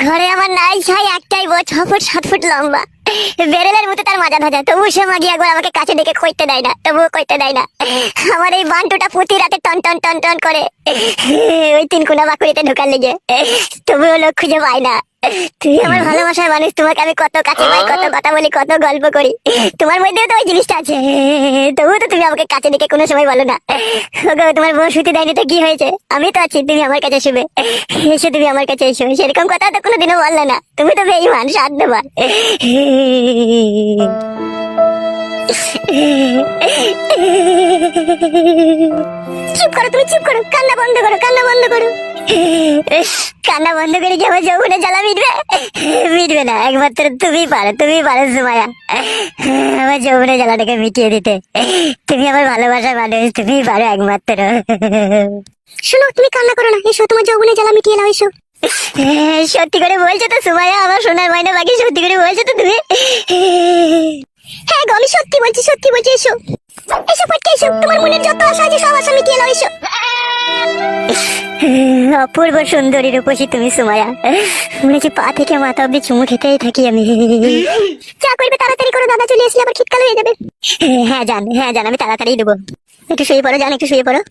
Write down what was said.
ঘরে আমার নাই ছাই একটাই বউ, 6 ফুট 7 ফুট লম্বা, বেরেলের মতো তার মাজা ধাজা, তবু সে মাগি একবার আমাকে কাছে ডেকে কইতে দেয় না, তবুও কইতে দেয় না। আমার এই বান্টুটা প্রতি রাতে টন টন টন টন করে ওই 3 কোনা বাকুড়িতে ঢোকার লেগে, তবুও লোক খুঁজে পাই না। তুই আমার ভালোবাসার মানুষ, তোমাকে আমি কত কাছে পাই, কত কথা বলি, কত গল্প করি, তোমার মধ্যেও তো ওই জিনিসটা আছে, তবুও তো তুমি আমাকে কাছে ডেকে কোনো সময় বলো না। ওগো, তোমার বউ শুতে দেয়নি তো কি হয়েছে, আমি তো আছি, তুমি আমার কাছে শুবে, এসো তুমি আমার কাছে এসো, সেরকম কথা তো কোনোদিনও বললে না, তুমি তো বেঈমান স্বার্থপর। চুপ করো, তুমি চুপ করো, কান্না বন্ধ করো, কান্না বন্ধ করো। কান্না বন্ধ করে কি আমার যৌবনে জ্বালা মিটবে? মিটবে না, একমাত্র তুমি পারো, তুমি পারো সুমাইয়া আমার যৌবনে জ্বালাটাকে মিটিয়ে দিতে। তুমি আমার ভালোবাসার মানুষ, তুমি পারো একমাত্র। শোনো, তুমি কান্না করো না, এসো তোমার যৌবনে জ্বালা মিটিয়ে নাও, এসো। সত্যি করে বলছো তো সুমাইয়া, আমার সোনার ময়না বাকি, সত্যি করে বলছো তো তুমি? হ্যাঁ গো, আমি সত্যি বলছি, সত্যি বলছি, এসো এসো পড়তে এসো, তোমার মনের যত আশা আছে সব আশা মিটিয়ে নাও, এসো। অপূর্ব সুন্দরী রূপসী তুমি সুমাইয়া, মনে হচ্ছে পা থেকে মাথা অব্দি চুমু খেতেই থাকি আমি। যা করবে তাড়াতাড়ি করে, দাদা চলে আসলে আবার শীতকাল হয়ে যাবে। হ্যাঁ জান, হ্যাঁ জান, আমি তাড়াতাড়ি দেবো। একটু শুয়ে পড়ো জান, একটু শুয়ে পড়ো।